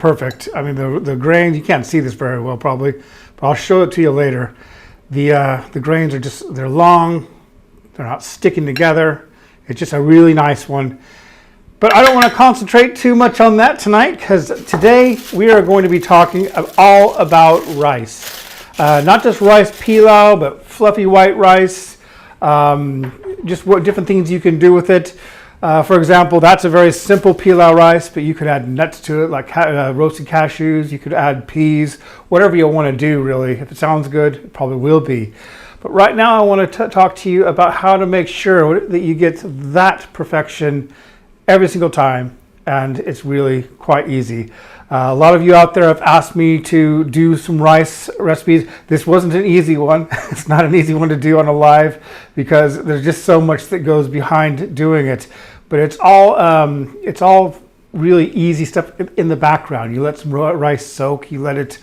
perfect. I mean, the grains, you can't see this very well probably, but I'll show it to you later. The grains are just, they're long, they're not sticking together. It's just a really nice one. But I don't want to concentrate too much on that tonight, because today we are going to be talking all about rice. Not just rice pilau, but fluffy white rice, just what different things you can do with it. For example, that's a very simple pilau rice, but you could add nuts to it, like roasted cashews. You could add peas, whatever you want to do, really. If it sounds good, it probably will be. But right now I want to talk to you about how to make sure that you get that perfection every single time, and it's really quite easy. A lot of you out there have asked me to do some rice recipes. This wasn't an easy one. It's not an easy one to do on a live, because there's just so much that goes behind doing it. But it's all really easy stuff in the background. You let some rice soak, you let it,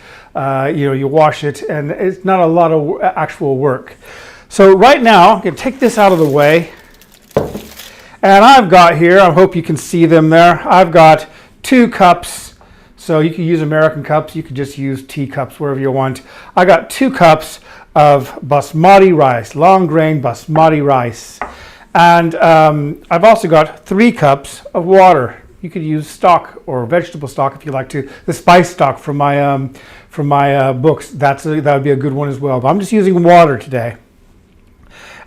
you wash it, and it's not a lot of actual work. So right now, I'm gonna take this out of the way. And I've got here, I hope you can see them there, I've got 2 cups. So you can use American cups, you could just use teacups, wherever you want. I got 2 cups of Basmati rice, long grain Basmati rice. And I've also got 3 cups of water. You could use stock or vegetable stock if you like to. The spice stock from my books, that would be a good one as well. But I'm just using water today.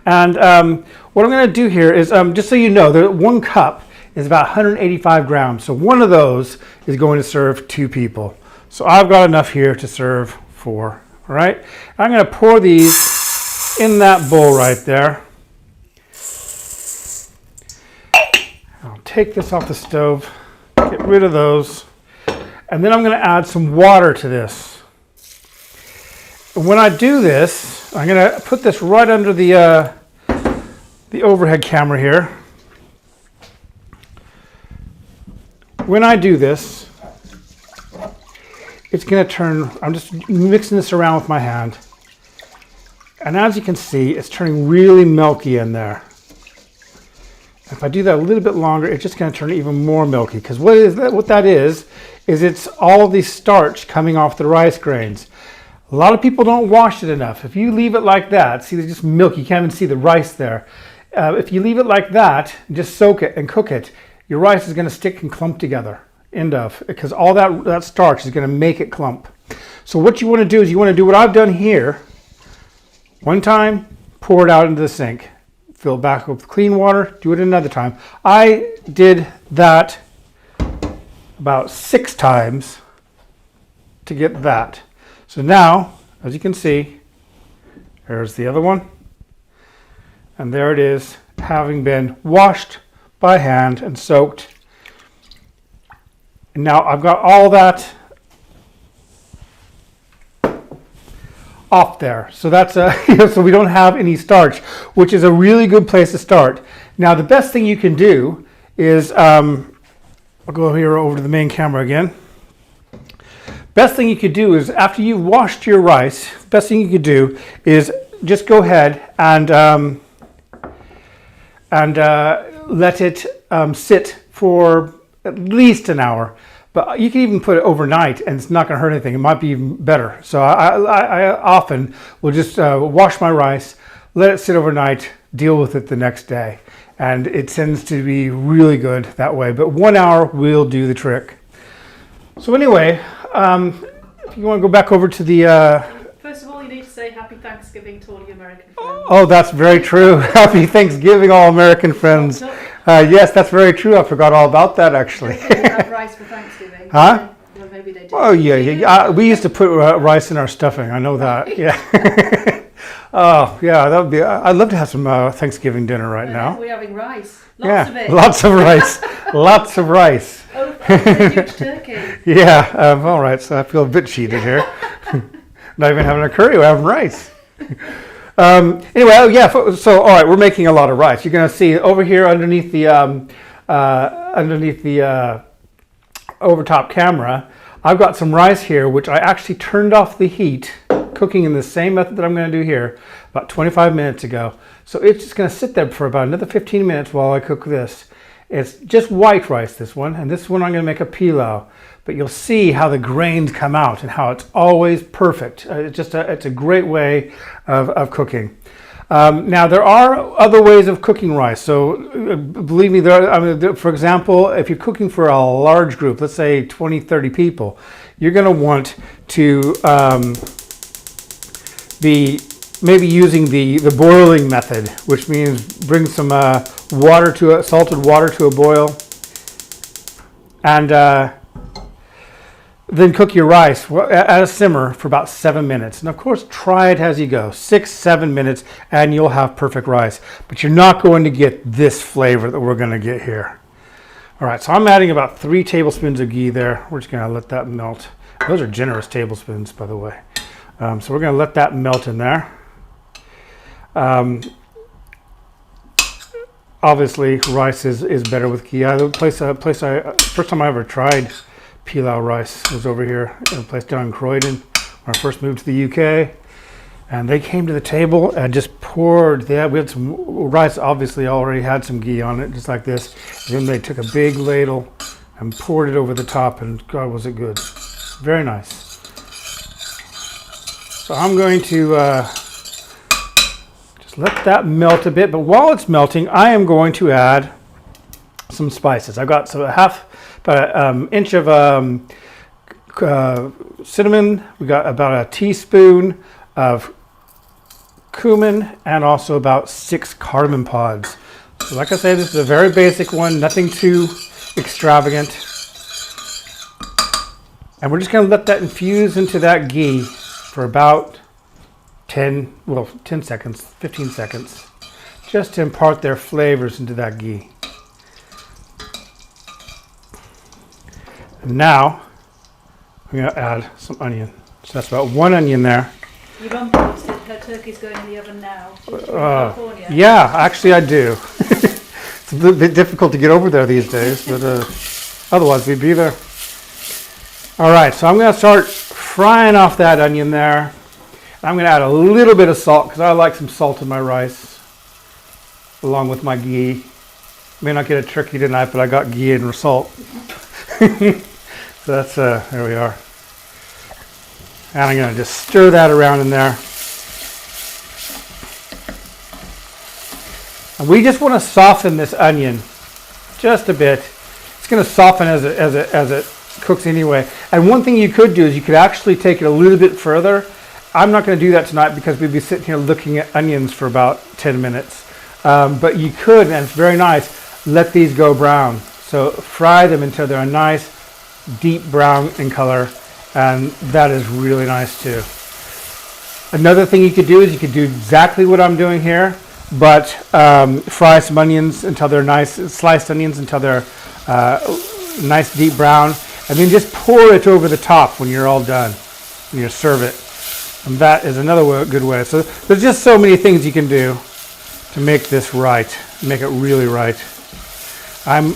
And what I'm going to do here is, just so you know, that 1 cup is about 185 grams. So one of those is going to serve 2 people. So I've got enough here to serve 4. All right. I'm going to pour these in that bowl right there. I'll take this off the stove, get rid of those, and then I'm going to add some water to this. When I do this, I'm going to put this right under the overhead camera here. When I do this, it's going to turn, I'm just mixing this around with my hand. And as you can see, it's turning really milky in there. If I do that a little bit longer, it's just going to turn even more milky. Because what that is it's all the starch coming off the rice grains. A lot of people don't wash it enough. If you leave it like that, see, there's just milk. You can't even see the rice there. If you leave it like that, just soak it and cook it, your rice is going to stick and clump together. End of. Because all that starch is going to make it clump. So what you want to do is you want to do what I've done here. One time, pour it out into the sink. Fill it back up with clean water. Do it another time. I did that about 6 times to get that. So now, as you can see, there's the other one. And there it is, having been washed by hand and soaked. And now I've got all that off there. So that's so we don't have any starch, which is a really good place to start. Now the best thing you can do is, I'll go here over to the main camera again. Best thing you could do is, after you've washed your rice, best thing you could do is just go ahead and let it sit for at least an hour. But you can even put it overnight and it's not going to hurt anything. It might be even better. So I often will just wash my rice, let it sit overnight, deal with it the next day. And it tends to be really good that way. But 1 hour will do the trick. So anyway, if you want to go back over to the... First of all, you need to say Happy Thanksgiving to all your American friends. Oh, that's very true. Happy Thanksgiving, all American friends. Yes, that's very true. I forgot all about that, actually. They don't have rice for Thanksgiving. Huh? Well, maybe they do. Oh, yeah. We used to put rice in our stuffing. I know that. Yeah. Oh, yeah. That would be. I'd love to have some Thanksgiving dinner right now. We're having rice. Lots of it. Lots of rice. Lots of rice. Oh, a huge turkey. Yeah. All right. So I feel a bit cheated here. Not even having a curry. We're having rice. Anyway, oh yeah. So all right, we're making a lot of rice. You're going to see over here underneath the overtop camera, I've got some rice here, which I actually turned off the heat, cooking in the same method that I'm going to do here, about 25 minutes ago. So it's just going to sit there for about another 15 minutes while I cook this. It's just white rice, this one, and this one I'm going to make a pilau. but you'll see how the grains come out and how it's always perfect. It's a great way of cooking. Now there are other ways of cooking rice. So believe me, for example, if you're cooking for a large group, let's say 20, 30 people, you're going to want to be maybe using the boiling method, which means bring some salted water to a boil, and then cook your rice at a simmer for about 7 minutes. And of course, try it as you go, 6-7 minutes, and you'll have perfect rice. But you're not going to get this flavor that we're going to get here. All right, so I'm adding about 3 tablespoons of ghee there. We're just going to let that melt. Those are generous tablespoons, by the way. So we're going to let that melt in there. Obviously, rice is better with ghee. First time I ever tried Pilau rice was over here in a place down in Croydon when I first moved to the UK. And they came to the table and just poured that. We had some rice, obviously already had some ghee on it, just like this. And then they took a big ladle and poured it over the top, and God, was it good. Very nice. So I'm going to just let that melt a bit, but while it's melting, I am going to add some spices. I've got about an inch of cinnamon. We got about a teaspoon of cumin, and also about 6 cardamom pods. So like I said, this is a very basic one, nothing too extravagant. And we're just going to let that infuse into that ghee for about 15 seconds, just to impart their flavors into that ghee. And now I'm going to add some onion. So that's about 1 onion there. Your mum posted her turkey's going in the oven now. She's from California. Yeah, actually I do. It's a little bit difficult to get over there these days, but otherwise we'd be there. All right, so I'm going to start frying off that onion there. I'm going to add a little bit of salt because I like some salt in my rice, along with my ghee. May not get a turkey tonight, but I got ghee and salt. So that's there we are. And I'm going to just stir that around in there. And we just want to soften this onion just a bit. It's going to soften as it cooks anyway. And one thing you could do is you could actually take it a little bit further. I'm not going to do that tonight because we'd be sitting here looking at onions for about 10 minutes. But you could, and it's very nice, let these go brown. So fry them until they're a nice deep brown in color. And that is really nice too. Another thing you could do is you could do exactly what I'm doing here, but fry some onions until they're nice, sliced onions until they're nice deep brown, and then just pour it over the top when you're all done, when you serve it. And that is another good way. So there's just so many things you can do to make this right, make it really right. I'm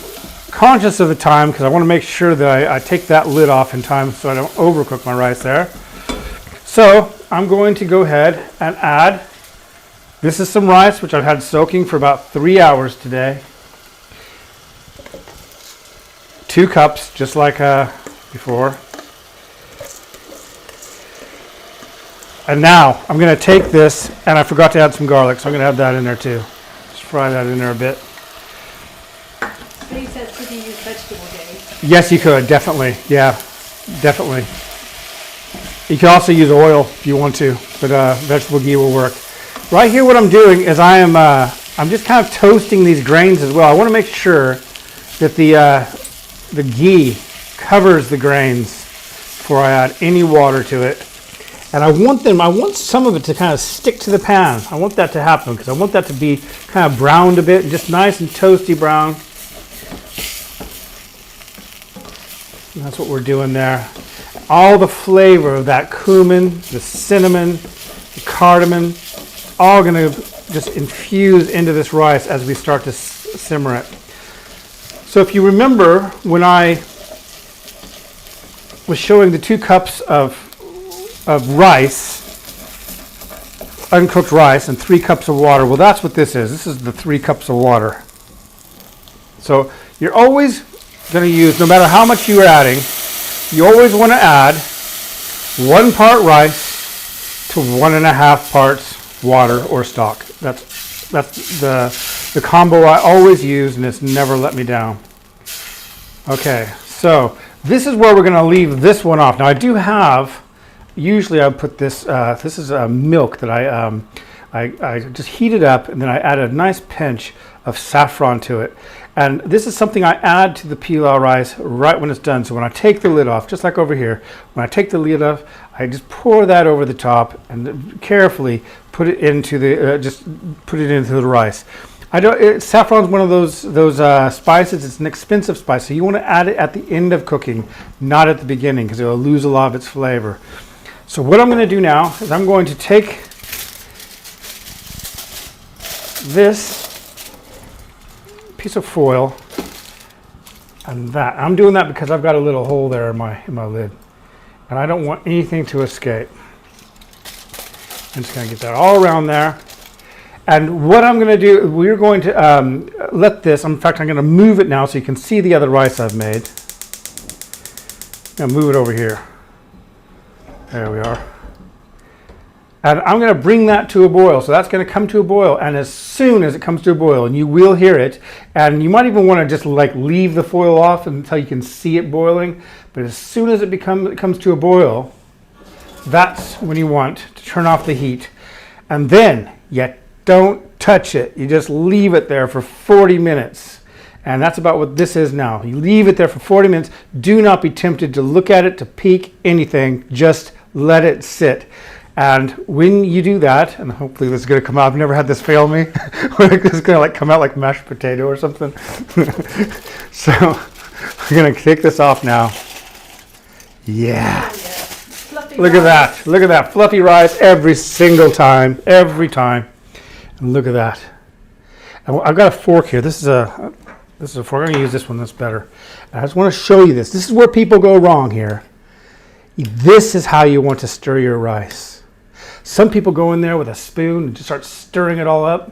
conscious of the time because I want to make sure that I take that lid off in time so I don't overcook my rice there. So I'm going to go ahead and add, this is some rice which I've had soaking for about 3 hours today. 2 cups, just like before. And now I'm going to take this, and I forgot to add some garlic, so I'm going to add that in there too. Just fry that in there a bit. He says, could you use vegetable ghee? Yes, you could, definitely. Yeah, definitely. You can also use oil if you want to, but vegetable ghee will work. Right here, what I'm doing is I'm just kind of toasting these grains as well. I want to make sure that the ghee covers the grains before I add any water to it. And I want some of it to kind of stick to the pan. I want that to happen because I want that to be kind of browned a bit, just nice and toasty brown. And that's what we're doing there. All the flavor of that cumin, the cinnamon, the cardamom, all going to just infuse into this rice as we start to simmer it. So if you remember when I was showing the 2 cups of rice, uncooked rice, and 3 cups of water, well, that's what this is. This is the 3 cups of water. So you're always going to use, no matter how much you're adding, you always want to add 1 part rice to 1.5 parts water or stock. That's the combo I always use, and it's never let me down. Okay, so this is where we're going to leave this one off. Now I do have, usually I put this, this is milk that I just heated up, and then I added a nice pinch of saffron to it. And this is something I add to the pilau rice right when it's done. So when I take the lid off, just like over here, when I take the lid off, I just pour that over the top and carefully put it into the the rice. Saffron's one of those spices. It's an expensive spice, so you want to add it at the end of cooking, not at the beginning, because it will lose a lot of its flavor. So what I'm going to do now is I'm going to take this piece of foil and that. I'm doing that because I've got a little hole there in my lid, and I don't want anything to escape. I'm just going to get that all around there. And what I'm going to do, we're going to let this, in fact, I'm going to move it now so you can see the other rice I've made. I'm going to move it over here. There we are. And I'm going to bring that to a boil. So that's going to come to a boil. And as soon as it comes to a boil, and you will hear it, and you might even want to just like leave the foil off until you can see it boiling. But as soon as it comes to a boil, that's when you want to turn off the heat. And then you don't touch it. You just leave it there for 40 minutes. And that's about what this is now. You leave it there for 40 minutes. Do not be tempted to look at it, to peek, anything. Just let it sit. And when you do that, and hopefully this is going to come out, I've never had this fail me. It's going to like come out like mashed potato or something. So I'm going to take this off now. Yeah. Look at that. Look at that. Fluffy rice every single time. Every time. And look at that. And I've got a fork here. This is a fork. I'm going to use this one. That's better. And I just want to show you this. This is where people go wrong here. This is how you want to stir your rice. Some people go in there with a spoon and just start stirring it all up.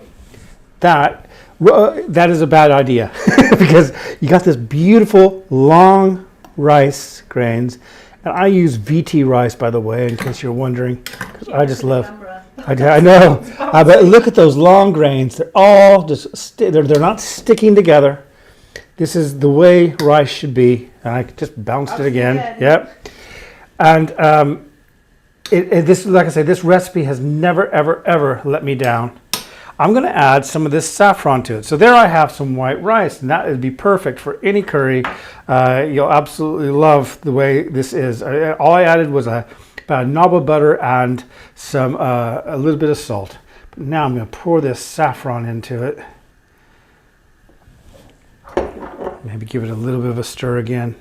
That is a bad idea because you got this beautiful long rice grains. And I use VT rice, by the way, in case you're wondering, because I just love. I know. But look at those long grains. They're all just they're not sticking together. This is the way rice should be. And I just bounced it again. Yep. And this, like I say, this recipe has never, ever, ever let me down. I'm going to add some of this saffron to it. So there I have some white rice, and that would be perfect for any curry. You'll absolutely love the way this is. All I added was about a knob of butter and some a little bit of salt. But now I'm going to pour this saffron into it. Maybe give it a little bit of a stir again.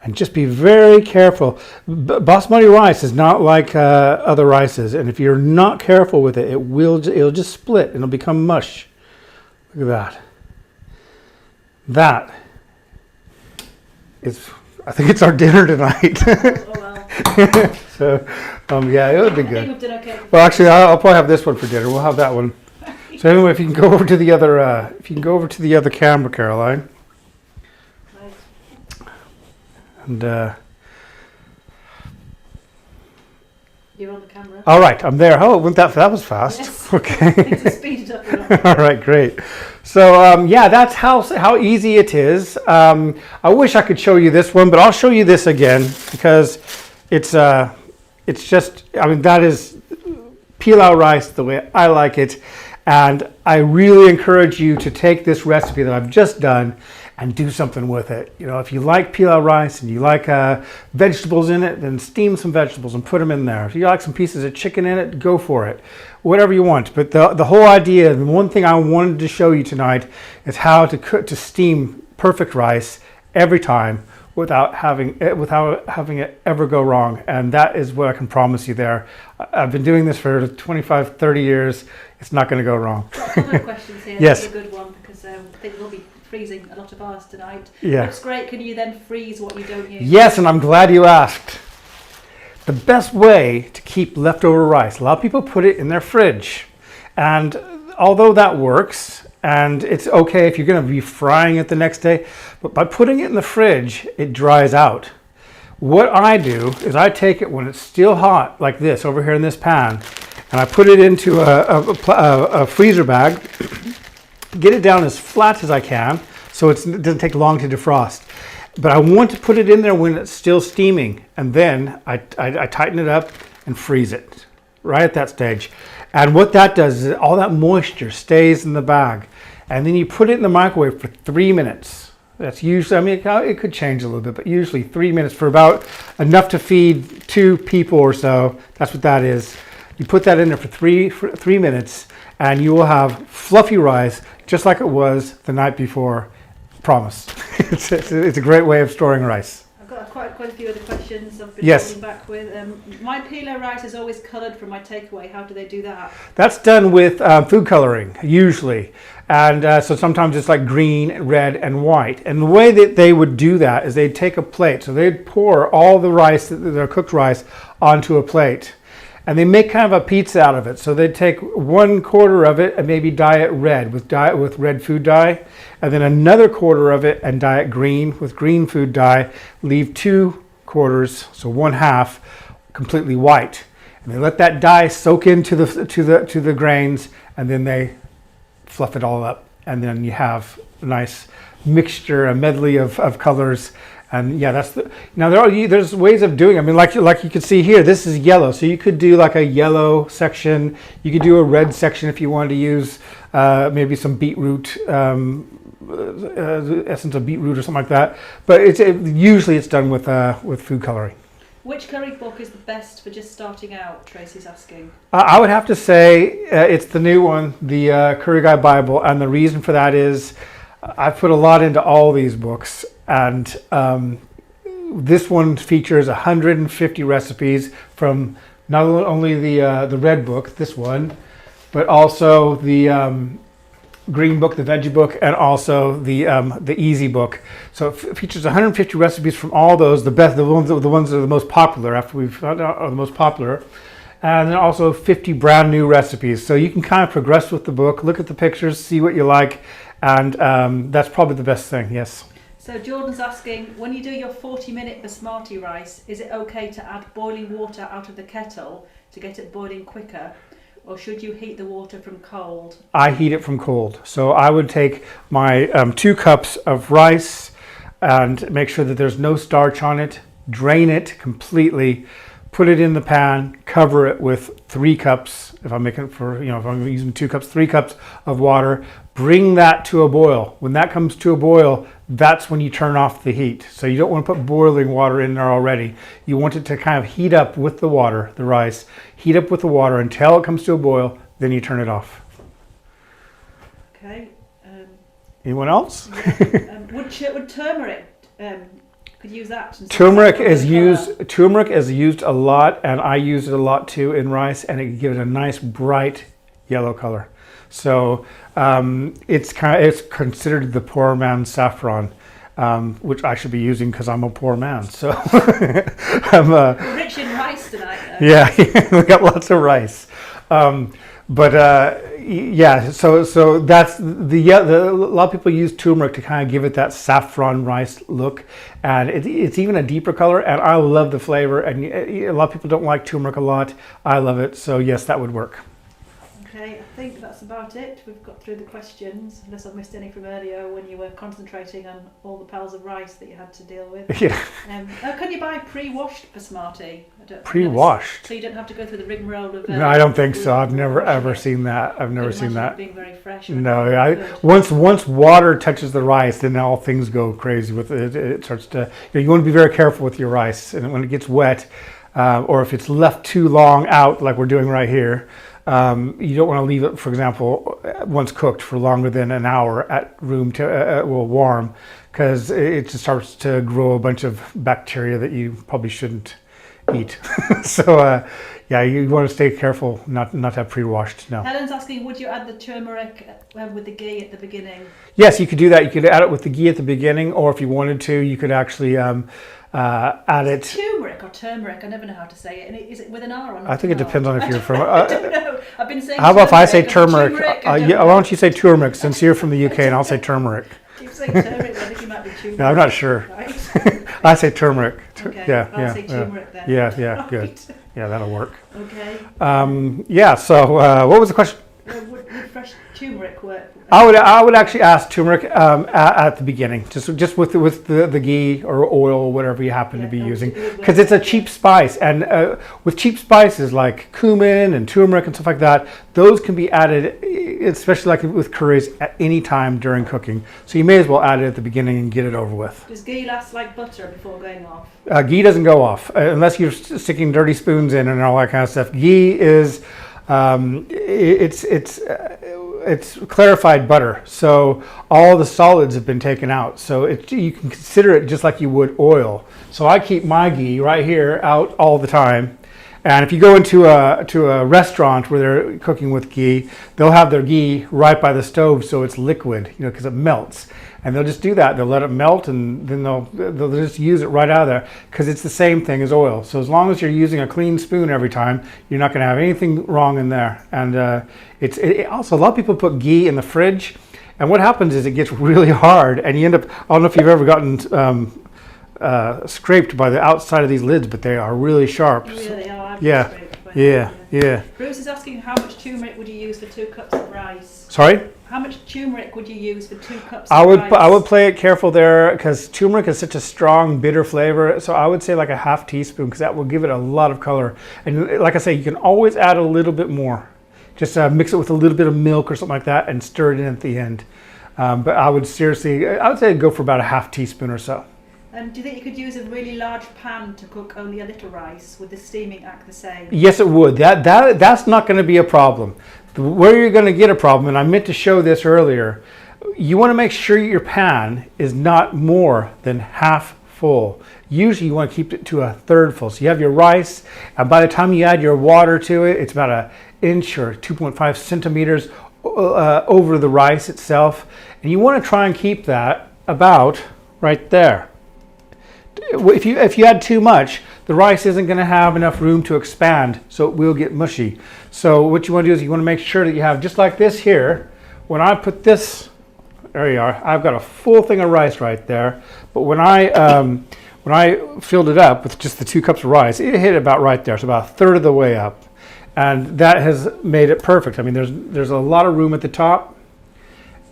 And just be very careful. Basmati rice is not like other rices, and if you're not careful with it, it'll just split and it'll become mush. Look at that. That is, I think it's our dinner tonight. Oh well. So, yeah, it would be I think good. we've done okay. Well, actually, I'll probably have this one for dinner. We'll have that one. So anyway, if you can go over to the other, camera, Caroline. And you're on the camera. all right, I'm there. Oh, that was fast. Yes. Okay. To speed it up a lot. All right, great. So yeah, that's how easy it is. I wish I could show you this one, but I'll show you this again because it's just, I mean, that is pilau rice the way I like it, and I really encourage you to take this recipe that I've just done and do something with it. You know, if you like pilau rice and you like vegetables in it, then steam some vegetables and put them in there. If you like some pieces of chicken in it, go for it. Whatever you want. But the whole idea, the one thing I wanted to show you tonight is how to steam perfect rice every time without having it ever go wrong. And that is what I can promise you there. I've been doing this for 25, 30 years. It's not going to go wrong. Other questions here. Yes. That's a good one because I think we'll be freezing a lot of ours tonight. Yeah. Looks great. Can you then freeze what you don't use? Yes, and I'm glad you asked. The best way to keep leftover rice, a lot of people put it in their fridge. And although that works, and it's okay if you're going to be frying it the next day, but by putting it in the fridge, it dries out. What I do is I take it when it's still hot, like this, over here in this pan, and I put it into a freezer bag, get it down as flat as I can, so it doesn't take long to defrost. But I want to put it in there when it's still steaming, and then I tighten it up and freeze it right at that stage. And what that does is all that moisture stays in the bag, and then you put it in the microwave for 3 minutes. That's usually, I mean, it could change a little bit, but usually 3 minutes for about enough to feed 2 people or so. That's what that is. You put that in there for three minutes, and you will have fluffy rice just like it was the night before. Promise. It's a great way of storing rice. I've got quite a few other questions I've been Yes. holding back with. My Pilau rice is always coloured from my takeaway. How do they do that? That's done with food coloring, usually. And so sometimes it's like green, red, and white. And the way that they would do that is they'd take a plate. So they'd pour all the rice, their cooked rice, onto a plate. And they make kind of a pizza out of it. So they'd take 1/4 of it and maybe dye it red with red food dye. And then another 1/4 of it and dye it green with green food dye. Leave 2/4, so 1/2, completely white. And they let that dye soak into the grains, and then they fluff it all up, and then you have a nice mixture, a medley of colors. And yeah, there's ways of doing it. I mean, like you can see here, this is yellow, so you could do like a yellow section. You could do a red section if you wanted to use maybe some beetroot, essence of beetroot or something like that. But usually it's done with food coloring. Which curry book is the best for just starting out? Tracy's asking. I would have to say it's the new one, the Curry Guy Bible, and the reason for that is I've put a lot into all these books, and this one features 150 recipes from not only the red book, this one, but also the green book, the veggie book, and also the easy book. So it features 150 recipes from all those, the ones that are the most popular after we've found out are the most popular. And then also 50 brand new recipes. So you can kind of progress with the book, look at the pictures, see what you like, and that's probably the best thing, yes. So Jordan's asking, when you do your 40-minute basmati rice, is it okay to add boiling water out of the kettle to get it boiling quicker? Or should you heat the water from cold? I heat it from cold. So I would take my 2 cups of rice and make sure that there's no starch on it, drain it completely, put it in the pan, cover it with 3 cups. If I'm making it for, if I'm using 2 cups, 3 cups of water, bring that to a boil. When that comes to a boil, that's when you turn off the heat. So you don't want to put boiling water in there already. You want it to kind of heat up with the water, the rice, heat up with the water until it comes to a boil, then you turn it off. Okay. Anyone else? Yeah. Would turmeric, could use that? Turmeric is used a lot, and I use it a lot too in rice, and it gives it a nice bright yellow color. So it's considered the poor man's saffron, which I should be using because I'm a poor man. So I'm rich in rice tonight, though. Yeah, we got lots of rice. Yeah, so that's a lot of people use turmeric to kind of give it that saffron rice look, and it's even a deeper color, and I love the flavor, and a lot of people don't like turmeric a lot. I love it, so yes, that would work. Okay, I think that's about it. We've got through the questions, unless I've missed any from earlier when you were concentrating on all the piles of rice that you had to deal with. Yeah. Can you buy pre-washed basmati? Pre-washed? So you don't have to go through the rigmarole of... No, I don't think so. I've never ever seen that. I've never seen that. Being very fresh. No, once water touches the rice, then all things go crazy with it. It starts to... You want to be very careful with your rice, and when it gets wet, or if it's left too long out, like we're doing right here, you don't want to leave it, for example, once cooked for longer than an hour at room warm, because it just starts to grow a bunch of bacteria that you probably shouldn't eat. So yeah, you want to stay careful not to have pre-washed. No. Helen's asking, would you add the turmeric with the ghee at the beginning? Yes, you could do that. You could add it with the ghee at the beginning, or if you wanted to, you could actually add it. Turmeric or turmeric? I never know how to say it. And is it with an R or not? I think it depends on if you're from. I don't know. I've been saying. How about if I say turmeric? Yeah, why don't you say turmeric, since you're from the UK, and I'll say turmeric. Keep saying turmeric. I think you might be turmeric. No, I'm not sure. Right. I say turmeric. Okay, Yeah, I'll say turmeric then. Yeah, good. Right. Yeah, that'll work. Okay. Yeah. So, what was the question? Would fresh turmeric work? I would actually ask turmeric at the beginning, just with the ghee or oil, whatever you happen to be using, because it's a cheap spice, and with cheap spices like cumin and turmeric and stuff like that, those can be added, especially like with curries, at any time during cooking. So you may as well add it at the beginning and get it over with. Does ghee last like butter before going off? Ghee doesn't go off unless you're sticking dirty spoons in and all that kind of stuff. Ghee is it's clarified butter, so all the solids have been taken out. So you can consider it just like you would oil. So I keep my ghee right here out all the time. And if you go into a restaurant where they're cooking with ghee, they'll have their ghee right by the stove, so it's liquid, because it melts. And they'll just do that. They'll let it melt, and then they'll just use it right out of there, because it's the same thing as oil. So as long as you're using a clean spoon every time, you're not going to have anything wrong in there. And it also, a lot of people put ghee in the fridge, and what happens is it gets really hard, and you end up, I don't know if you've ever gotten scraped by the outside of these lids, but they are really sharp. Really are. Yeah. Bruce is asking how much turmeric would you use for 2 cups of rice? Sorry? How much turmeric would you use for 2 cups of rice? I would play it careful there, because turmeric is such a strong, bitter flavor. So I would say like a half teaspoon, because that will give it a lot of color. And like I say, you can always add a little bit more. Just mix it with a little bit of milk or something like that, and stir it in at the end. But I would say go for about a half teaspoon or so. Do you think you could use a really large pan to cook only a little rice? Would the steaming act the same? Yes, it would. That's not going to be a problem. Where you're going to get a problem, and I meant to show this earlier, you want to make sure your pan is not more than half full. Usually you want to keep it to a third full. So you have your rice, and by the time you add your water to it, it's about an inch or 2.5 centimeters over the rice itself. And you want to try and keep that about right there. If you add too much, the rice isn't going to have enough room to expand, so it will get mushy. So what you want to do is you want to make sure that you have, just like this here, when I put this, there you are, I've got a full thing of rice right there. But when I filled it up with just the 2 cups of rice, it hit about right there, so about a third of the way up. And that has made it perfect. I mean, there's a lot of room at the top.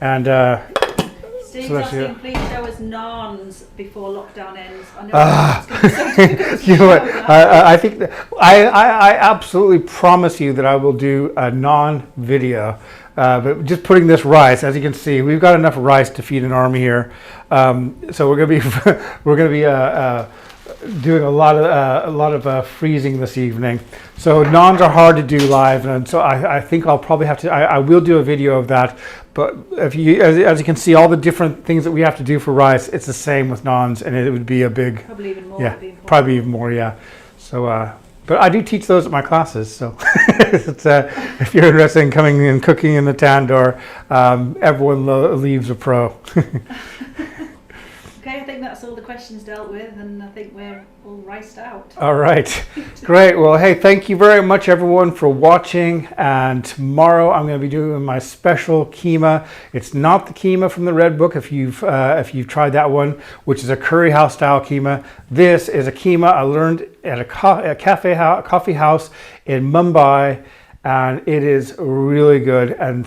And Steve's so asking, please show us Noms before lockdown ends. I know it's going to be so difficult to you know what? show. I think I absolutely promise you that I will do a non-video. But just putting this rice, as you can see, we've got enough rice to feed an army here. So we're going to be doing a lot of freezing this evening. So Noms are hard to do live, and so I think I'll probably have to. I will do a video of that. But if you, as you can see, all the different things that we have to do for rice, it's the same with Noms, and it would be a big, Probably even more. yeah, probably even more, yeah. So, but I do teach those at my classes. So, it's, if you're interested in coming and cooking in the tandoor, everyone leaves a pro. Okay, I think that's all the questions dealt with, and I think we're all riced out. All right, great. Well, hey, thank you very much, everyone, for watching. And tomorrow I'm going to be doing my special keema. It's not the keema from the Red Book, if you've tried that one, which is a curry house style keema. This is a keema I learned at a coffee house in Mumbai, and it is really good. And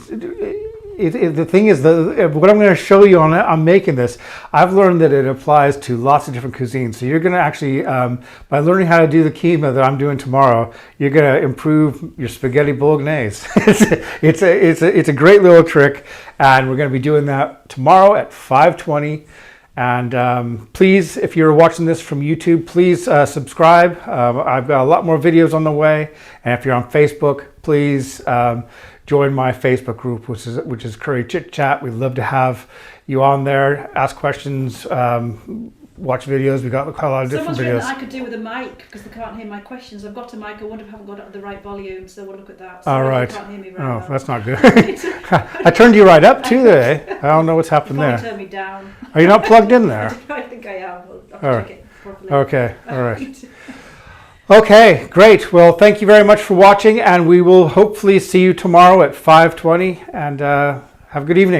the thing is, what I'm going to show you on making this, I've learned that it applies to lots of different cuisines. So you're going to actually, by learning how to do the keema that I'm doing tomorrow, you're going to improve your spaghetti bolognese. it's a great little trick, and we're going to be doing that tomorrow at 5:20. And please, if you're watching this from YouTube, please subscribe. I've got a lot more videos on the way. And if you're on Facebook, please join my Facebook group, which is Curry Chit Chat. We'd love to have you on there. Ask questions, watch videos. We got quite a lot of different Someone's videos. written I could do with a mic because they can't hear my questions. I've got a mic. I wonder if I haven't got it at the right volume. So we'll look at that. All right. They can't hear me very Oh, well. that's not good. I turned you right up too today. I don't know what's happened Probably there. turn me down. Are you not plugged in there? I think I am. I'll have All to right. check it properly. Okay. All right. Okay, great. Well, thank you very much for watching, and we will hopefully see you tomorrow at 5:20, and have a good evening.